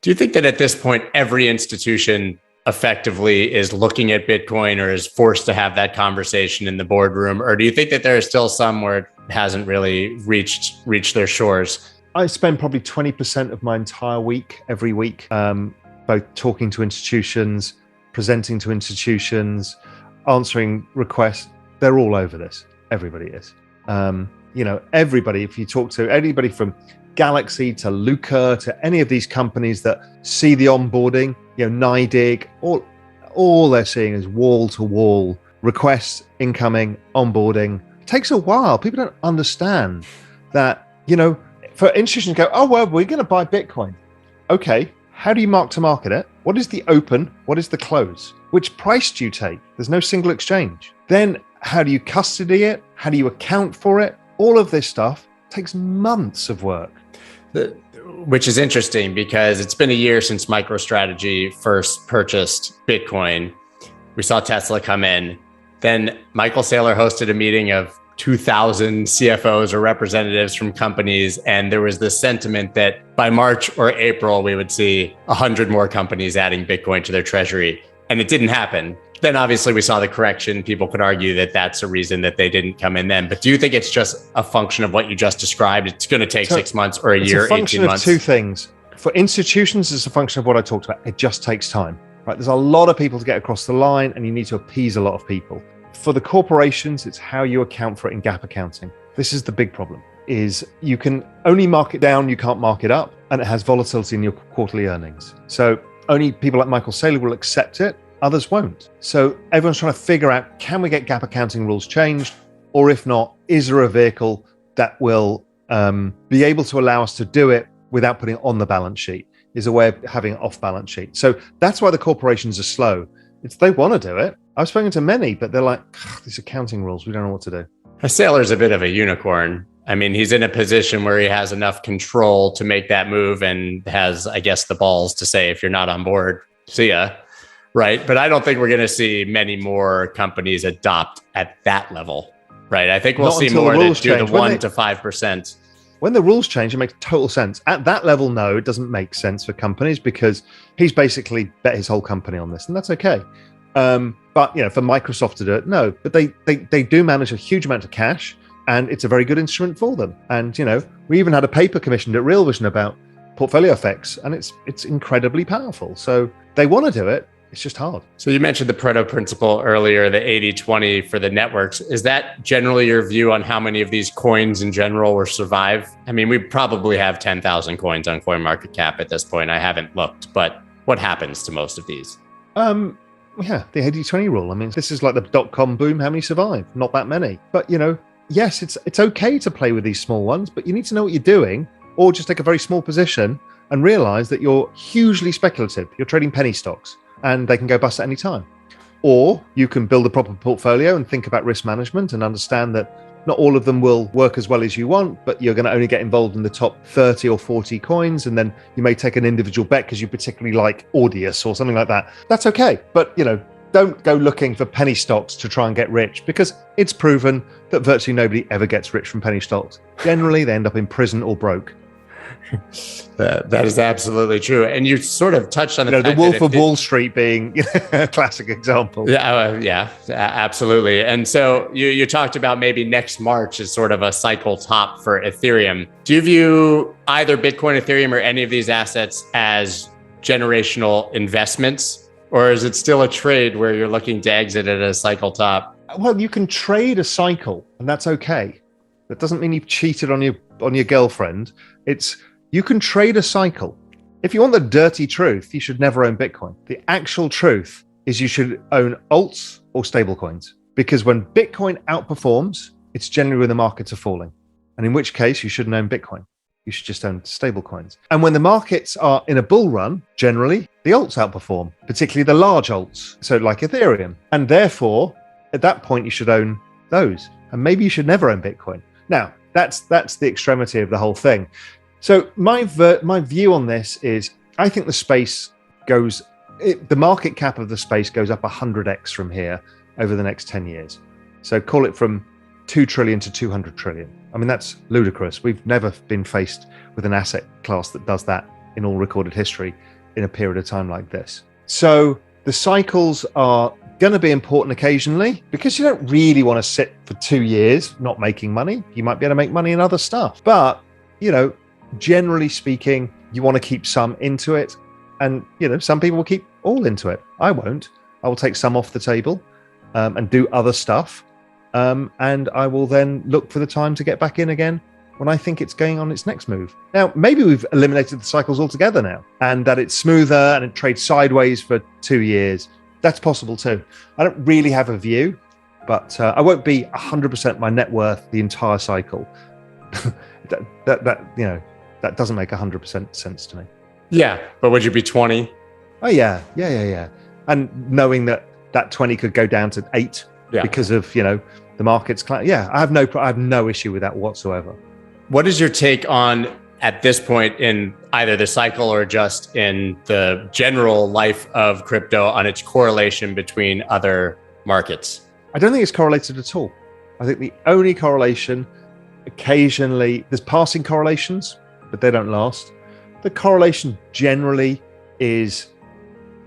Do you think that at this point, every institution effectively is looking at Bitcoin or is forced to have that conversation in the boardroom? Or do you think that there are still some where it hasn't really reached their shores? I spend probably 20% of my entire week, every week, both talking to institutions, presenting to institutions, answering requests. They're all over this. Everybody is. Everybody, if you talk to anybody from Galaxy to Lucre to any of these companies that see the onboarding, NYDIG, all they're seeing is wall-to-wall requests, incoming, onboarding. It takes a while. People don't understand that, for institutions to go, oh, well, we're going to buy Bitcoin. Okay, how do you mark to market it? What is the open? What is the close? Which price do you take? There's no single exchange. Then how do you custody it? How do you account for it? All of this stuff takes months of work. Which is interesting because it's been a year since MicroStrategy first purchased Bitcoin. We saw Tesla come in. Then Michael Saylor hosted a meeting of 2,000 CFOs or representatives from companies. And there was this sentiment that by March or April, we would see 100 more companies adding Bitcoin to their treasury. And it didn't happen. Then obviously we saw the correction. People could argue that that's a reason that they didn't come in then. But do you think it's just a function of what you just described? It's going to take 6 months or a year, 18 months? It's a function of two things. For institutions, it's a function of what I talked about. It just takes time, right? There's a lot of people to get across the line and you need to appease a lot of people. For the corporations, it's how you account for it in GAAP accounting. This is the big problem, is you can only mark it down, you can't mark it up, and it has volatility in your quarterly earnings. So only people like Michael Saylor will accept it. Others won't. So everyone's trying to figure out, can we get GAAP accounting rules changed? Or if not, is there a vehicle that will be able to allow us to do it without putting it on the balance sheet? Is a way of having it off balance sheet. So that's why the corporations are slow. They want to do it. I've spoken to many, but they're like, these accounting rules, we don't know what to do. Saylor's a bit of a unicorn. I mean, he's in a position where he has enough control to make that move and has, I guess, the balls to say, if you're not on board, see ya. Right. But I don't think we're going to see many more companies adopt at that level. Right. I think we'll see more that do the 1% to 5%. When the rules change, it makes total sense. At that level, no, it doesn't make sense for companies because he's basically bet his whole company on this, and that's okay. But for Microsoft to do it, no. But they do manage a huge amount of cash, and it's a very good instrument for them. And we even had a paper commissioned at Real Vision about portfolio effects, and it's incredibly powerful. So they want to do it. It's just hard. So you mentioned the Pareto principle earlier, the 80-20 for the networks. Is that generally your view on how many of these coins in general will survive? I mean, we probably have 10,000 coins on CoinMarketCap at this point. I haven't looked, but what happens to most of these? Yeah, the 80-20 rule. I mean, this is like the dot-com boom. How many survive? Not that many. But, yes, it's okay to play with these small ones, but you need to know what you're doing, or just take a very small position and realize that you're hugely speculative. You're trading penny stocks and they can go bust at any time. Or you can build a proper portfolio and think about risk management and understand that not all of them will work as well as you want, but you're going to only get involved in the top 30 or 40 coins. And then you may take an individual bet because you particularly like Audius or something like that. That's okay. But, don't go looking for penny stocks to try and get rich, because it's proven that virtually nobody ever gets rich from penny stocks. Generally, they end up in prison or broke. That is absolutely true. And you sort of touched on the Wolf of Wall Street being a classic example. Yeah, absolutely. And so you talked about maybe next March as sort of a cycle top for Ethereum. Do you view either Bitcoin, Ethereum, or any of these assets as generational investments? Or is it still a trade where you're looking to exit at a cycle top? Well, you can trade a cycle, and that's okay. That doesn't mean you've cheated on your girlfriend. You can trade a cycle. If you want the dirty truth, you should never own Bitcoin. The actual truth is you should own alts or stablecoins, because when Bitcoin outperforms, it's generally when the markets are falling. And in which case, you shouldn't own Bitcoin. You should just own stablecoins. And when the markets are in a bull run, generally, the alts outperform, particularly the large alts, so like Ethereum. And therefore, at that point, you should own those. And maybe you should never own Bitcoin. Now, that's the extremity of the whole thing. So my view on this is, I think the space the market cap of the space goes up 100x from here over the next 10 years. So call it from 2 trillion to 200 trillion. I mean, that's ludicrous. We've never been faced with an asset class that does that in all recorded history in a period of time like this. So the cycles are going to be important occasionally because you don't really want to sit for 2 years not making money. You might be able to make money in other stuff. But, generally speaking, you want to keep some into it. And, some people will keep all into it. I won't. I will take some off the table and do other stuff. And I will then look for the time to get back in again when I think it's going on its next move. Now, maybe we've eliminated the cycles altogether now and that it's smoother and it trades sideways for 2 years. That's possible too. I don't really have a view, but I won't be 100% my net worth the entire cycle. That doesn't make 100% sense to me. Yeah, but would you be 20? Oh yeah. And knowing that 20 could go down to 8 because of the market's. Yeah, I have no issue with that whatsoever. What is your take on, at this point in either the cycle or just in the general life of crypto, on its correlation between other markets? I don't think it's correlated at all. I think the only correlation, occasionally, there's passing correlations, but they don't last. The correlation generally is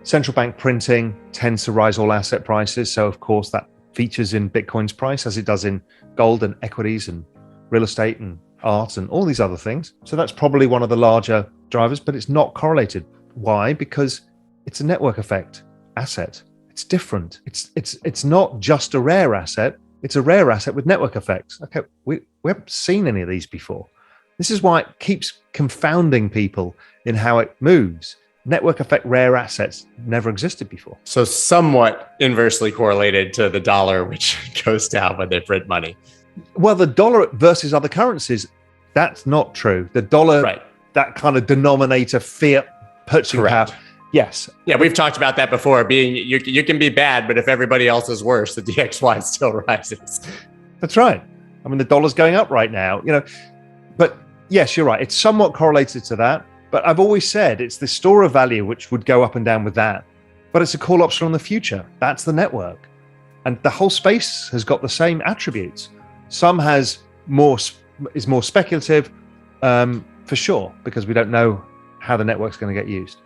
central bank printing tends to rise all asset prices. So, of course, that features in Bitcoin's price as it does in gold and equities and real estate and art and all these other things. So that's probably one of the larger drivers, but it's not correlated. Why? Because it's a network effect asset. It's different. It's not just a rare asset. It's a rare asset with network effects. Okay, we haven't seen any of these before. This is why it keeps confounding people in how it moves. Network effect rare assets never existed before. So somewhat inversely correlated to the dollar, which goes down when they print money. Well, the dollar versus other currencies, that's not true. The dollar, right, that kind of denominator fiat purchasing power. Yes. Yeah, we've talked about that before. Being you can be bad, but if everybody else is worse, the DXY still rises. That's right. I mean, the dollar's going up right now, But yes, you're right. It's somewhat correlated to that. But I've always said it's the store of value which would go up and down with that. But it's a call option on the future. That's the network. And the whole space has got the same attributes. Some is more speculative, for sure, because we don't know how the network's going to get used.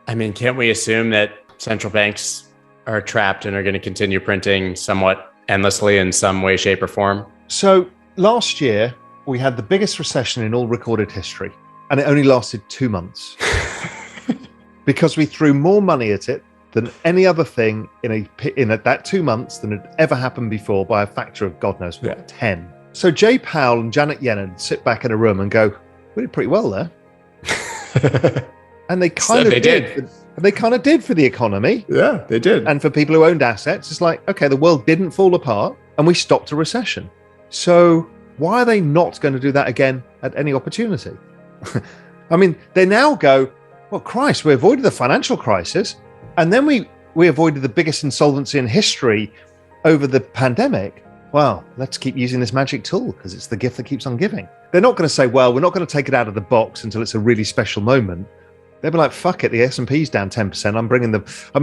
I mean, can't we assume that central banks are trapped and are going to continue printing somewhat endlessly in some way, shape, or form? So last year, we had the biggest recession in all recorded history, and it only lasted 2 months because we threw more money at it than any other thing in that 2 months than had ever happened before by a factor of God knows what, 10. So Jay Powell and Janet Yellen sit back in a room and go, we did pretty well there. And they kind of did. And they kind of did for the economy. Yeah, they did. And for people who owned assets, it's like, okay, the world didn't fall apart and we stopped a recession. So why are they not going to do that again at any opportunity? I mean, they now go, well, Christ, we avoided the financial crisis. And then we avoided the biggest insolvency in history over the pandemic. Well, let's keep using this magic tool because it's the gift that keeps on giving. They're not going to say, well, we're not going to take it out of the box until it's a really special moment. They'll be like, fuck it, the S&P's down 10%. I'm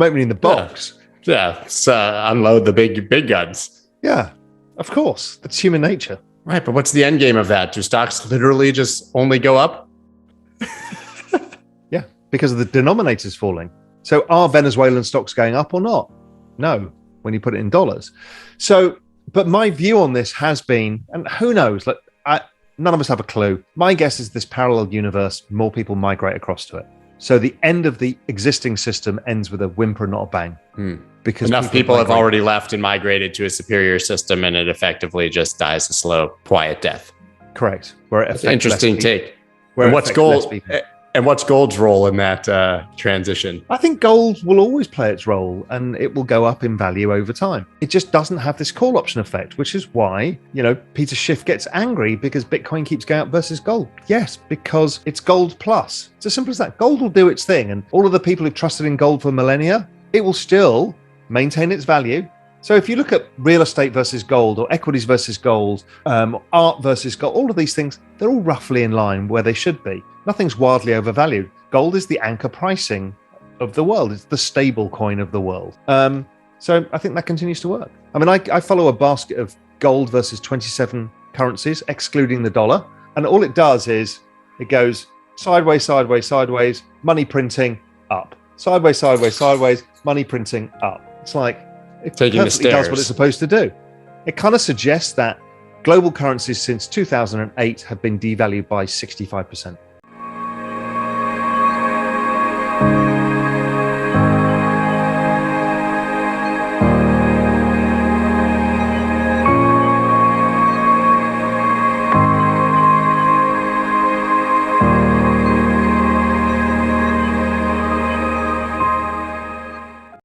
opening the box. Yeah, unload the big guns. Yeah, of course. That's human nature. Right, but what's the end game of that? Do stocks literally just only go up? Yeah, because of the denominators falling. So are Venezuelan stocks going up or not? No, when you put it in dollars. So, but my view on this has been, and who knows, none of us have a clue. My guess is this parallel universe, more people migrate across to it. So the end of the existing system ends with a whimper, not a bang. Because enough people have already left and migrated to a superior system, and it effectively just dies a slow, quiet death. Correct. Where it interesting take. And what's gold's role in that transition? I think gold will always play its role, and it will go up in value over time. It just doesn't have this call option effect, which is why, Peter Schiff gets angry because Bitcoin keeps going up versus gold. Yes, because it's gold plus. It's as simple as that. Gold will do its thing, and all of the people who've trusted in gold for millennia, it will still maintain its value. So if you look at real estate versus gold, or equities versus gold, art versus gold, all of these things, they're all roughly in line where they should be. Nothing's wildly overvalued. Gold is the anchor pricing of the world. It's the stable coin of the world. So I think that continues to work. I mean, I follow a basket of gold versus 27 currencies, excluding the dollar. And all it does is it goes sideways, sideways, sideways, money printing up. Sideways, sideways, sideways, money printing up. It's like it Taking the perfectly does what stairs. it's supposed to do. It kind of suggests that global currencies since 2008 have been devalued by 65%.